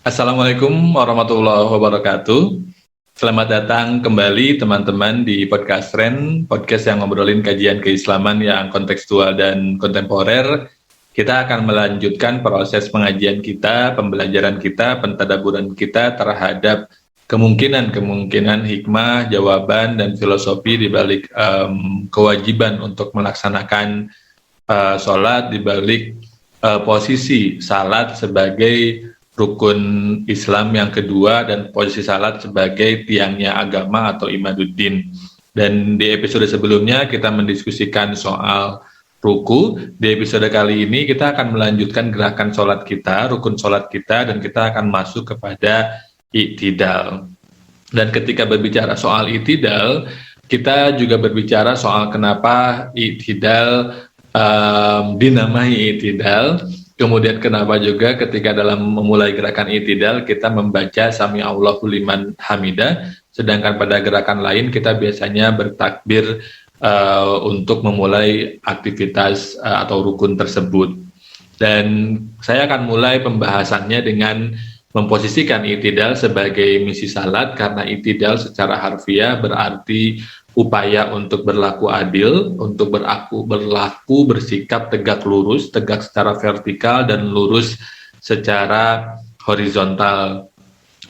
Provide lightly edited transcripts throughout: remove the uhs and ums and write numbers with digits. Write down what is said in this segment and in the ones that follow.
Assalamualaikum warahmatullahi wabarakatuh. Selamat datang kembali teman-teman di Podcast Ren, podcast yang ngobrolin kajian keislaman yang kontekstual dan kontemporer. Kita akan melanjutkan proses pengajian kita, pembelajaran kita, pentadaburan kita terhadap kemungkinan-kemungkinan hikmah, jawaban, dan filosofi di balik kewajiban untuk melaksanakan sholat, di balik posisi salat sebagai rukun Islam yang kedua dan posisi salat sebagai tiangnya agama atau imaduddin. Dan di episode sebelumnya kita mendiskusikan soal ruku. Di episode kali ini kita akan melanjutkan gerakan sholat kita, rukun sholat kita, dan kita akan masuk kepada i'tidal. Dan ketika berbicara soal i'tidal, kita juga berbicara soal kenapa i'tidal dinamai i'tidal. Kemudian kenapa juga ketika dalam memulai gerakan i'tidal kita membaca Sami Allahu liman hamidah, sedangkan pada gerakan lain kita biasanya bertakbir untuk memulai aktivitas atau rukun tersebut. Dan saya akan mulai pembahasannya dengan memposisikan i'tidal sebagai misi salat, karena i'tidal secara harfiah berarti upaya untuk berlaku adil, untuk berlaku bersikap tegak lurus, tegak secara vertikal dan lurus secara horizontal.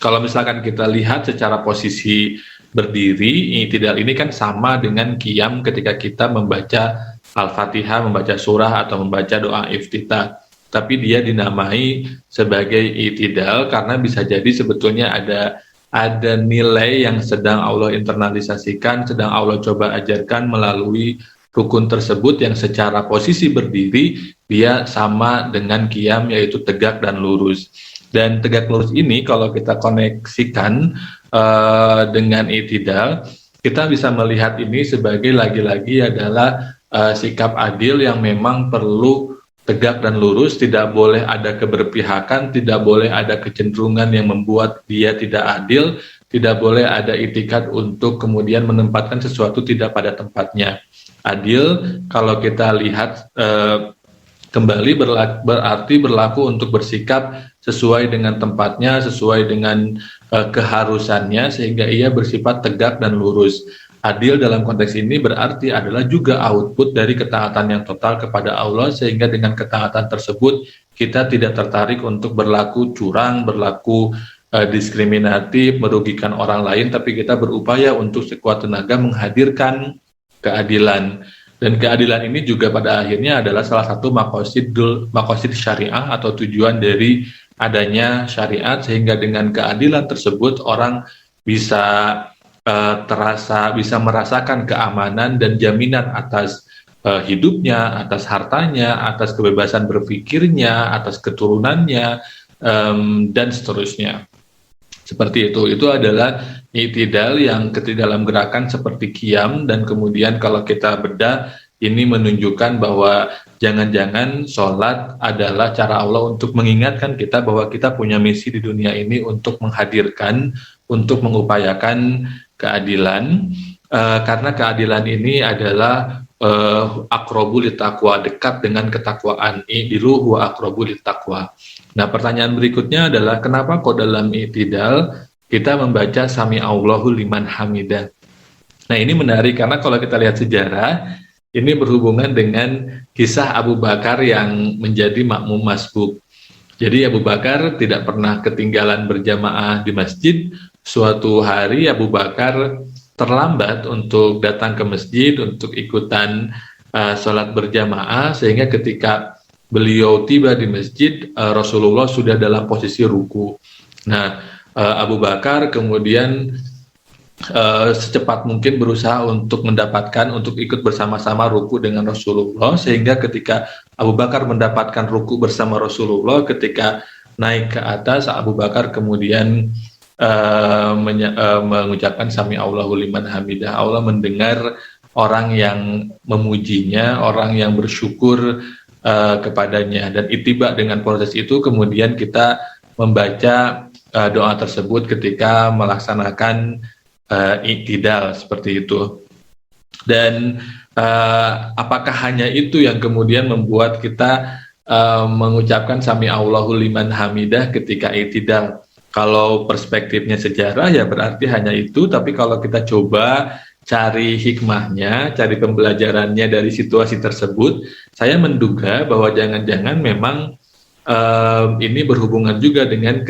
Kalau misalkan kita lihat secara posisi berdiri, i'tidal ini kan sama dengan qiyam ketika kita membaca Al-Fatihah, membaca surah atau membaca doa iftitah. Tapi dia dinamai sebagai i'tidal karena bisa jadi sebetulnya ada nilai yang sedang Allah internalisasikan, sedang Allah coba ajarkan melalui rukun tersebut yang secara posisi berdiri dia sama dengan qiyam, yaitu tegak dan lurus. Dan tegak lurus ini kalau kita koneksikan dengan i'tidal, kita bisa melihat ini sebagai lagi-lagi adalah sikap adil yang memang perlu tegak dan lurus, tidak boleh ada keberpihakan, tidak boleh ada kecenderungan yang membuat dia tidak adil, tidak boleh ada itikat untuk kemudian menempatkan sesuatu tidak pada tempatnya. Adil, kalau kita lihat kembali berarti berlaku untuk bersikap sesuai dengan tempatnya, sesuai dengan keharusannya, sehingga ia bersifat tegak dan lurus. Adil dalam konteks ini berarti adalah juga output dari ketaatan yang total kepada Allah, sehingga dengan ketaatan tersebut kita tidak tertarik untuk berlaku curang, berlaku diskriminatif, merugikan orang lain, tapi kita berupaya untuk sekuat tenaga menghadirkan keadilan. Dan keadilan ini juga pada akhirnya adalah salah satu maqasid syariah atau tujuan dari adanya syariat, sehingga dengan keadilan tersebut orang bisa bisa merasakan keamanan dan jaminan atas hidupnya, atas hartanya, atas kebebasan berpikirnya, atas keturunannya, dan seterusnya. Seperti itu. Itu adalah i'tidal yang dalam gerakan seperti qiyam, dan kemudian kalau kita bedah, ini menunjukkan bahwa jangan-jangan sholat adalah cara Allah untuk mengingatkan kita bahwa kita punya misi di dunia ini untuk menghadirkan, untuk mengupayakan keadilan, karena keadilan ini adalah aqrabu littaqwa, dekat dengan ketakwaan. I'dilu huwa aqrabu littaqwa. Nah, pertanyaan berikutnya adalah kenapa kok dalam i'tidal kita membaca Sami Allahu liman hamidah. Nah, ini menarik karena kalau kita lihat sejarah, ini berhubungan dengan kisah Abu Bakar yang menjadi makmum masbuk. Jadi Abu Bakar tidak pernah ketinggalan berjamaah di masjid. Suatu hari Abu Bakar terlambat untuk datang ke masjid untuk ikutan sholat berjamaah, sehingga ketika beliau tiba di masjid, Rasulullah sudah dalam posisi ruku. Nah, Abu Bakar kemudian secepat mungkin berusaha untuk ikut bersama-sama ruku dengan Rasulullah, sehingga ketika Abu Bakar mendapatkan ruku bersama Rasulullah, ketika naik ke atas, Abu Bakar kemudian mengucapkan Sami Allahu liman hamidah. Allah mendengar orang yang memujinya, orang yang bersyukur kepadanya, dan ittiba dengan proses itu kemudian kita membaca doa tersebut ketika melaksanakan i'tidal seperti itu. Dan apakah hanya itu yang kemudian membuat kita mengucapkan Sami Allahu liman hamidah ketika i'tidal? Kalau perspektifnya sejarah ya berarti hanya itu, tapi kalau kita coba cari hikmahnya, cari pembelajarannya dari situasi tersebut, saya menduga bahwa jangan-jangan memang ini berhubungan juga dengan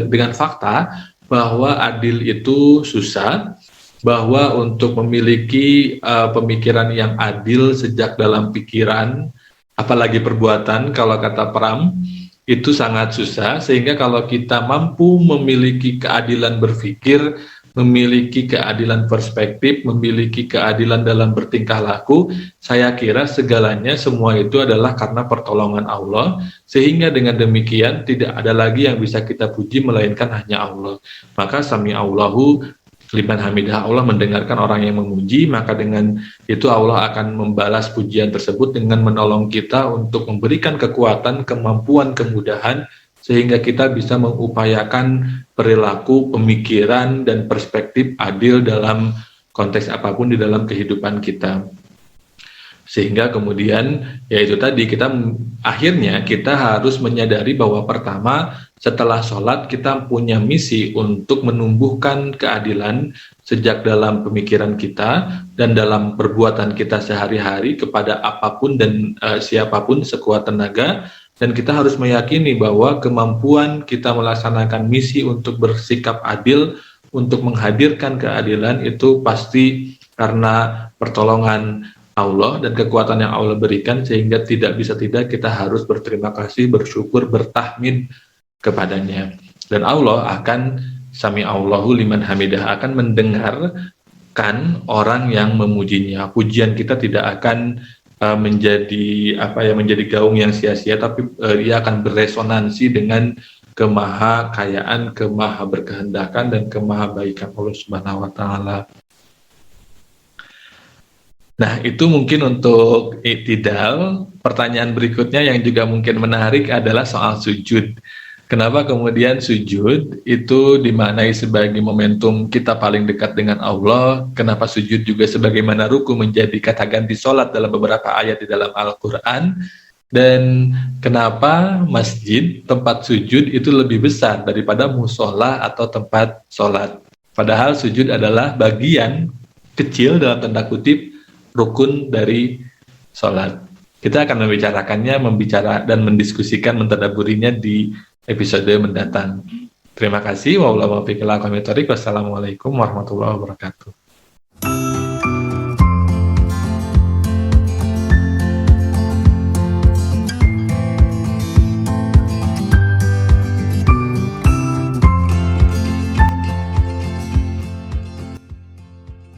dengan fakta bahwa adil itu susah, bahwa untuk memiliki pemikiran yang adil sejak dalam pikiran, apalagi perbuatan, kalau kata Pram, itu sangat susah, sehingga kalau kita mampu memiliki keadilan berpikir, memiliki keadilan perspektif, memiliki keadilan dalam bertingkah laku, saya kira segalanya semua itu adalah karena pertolongan Allah, sehingga dengan demikian tidak ada lagi yang bisa kita puji melainkan hanya Allah. Maka sami Allahu liman hamidah, Allah mendengarkan orang yang memuji, maka dengan itu Allah akan membalas pujian tersebut dengan menolong kita untuk memberikan kekuatan, kemampuan, kemudahan, sehingga kita bisa mengupayakan perilaku, pemikiran, dan perspektif adil dalam konteks apapun di dalam kehidupan kita. Sehingga kemudian yaitu tadi akhirnya kita harus menyadari bahwa pertama setelah sholat kita punya misi untuk menumbuhkan keadilan sejak dalam pemikiran kita dan dalam perbuatan kita sehari-hari kepada apapun dan siapapun sekuat tenaga, dan kita harus meyakini bahwa kemampuan kita melaksanakan misi untuk bersikap adil, untuk menghadirkan keadilan itu pasti karena pertolongan Allah dan kekuatan yang Allah berikan, sehingga tidak bisa tidak kita harus berterima kasih, bersyukur, bertahmid kepadanya. Dan Allah akan sami Allahu liman hamidah, akan mendengarkan orang yang memujinya. Pujian kita tidak akan menjadi gaung yang sia-sia, tapi ia akan beresonansi dengan kemahakayaan, kemahaberkehendakan, dan kemahabaikan Allah Subhanahu wa taala. Nah, itu mungkin untuk i'tidal. Pertanyaan berikutnya yang juga mungkin menarik adalah soal sujud. Kenapa kemudian sujud itu dimaknai sebagai momentum kita paling dekat dengan Allah? Kenapa sujud juga sebagaimana ruku menjadi kata ganti sholat dalam beberapa ayat di dalam Al-Quran? Dan kenapa masjid, tempat sujud itu lebih besar daripada musola atau tempat sholat? Padahal sujud adalah bagian kecil dalam tanda kutip rukun dari sholat. Kita akan membicarakannya, dan mendiskusikan, mentadaburinya di episode mendatang. Terima kasih. Wassalamualaikum warahmatullahi wabarakatuh.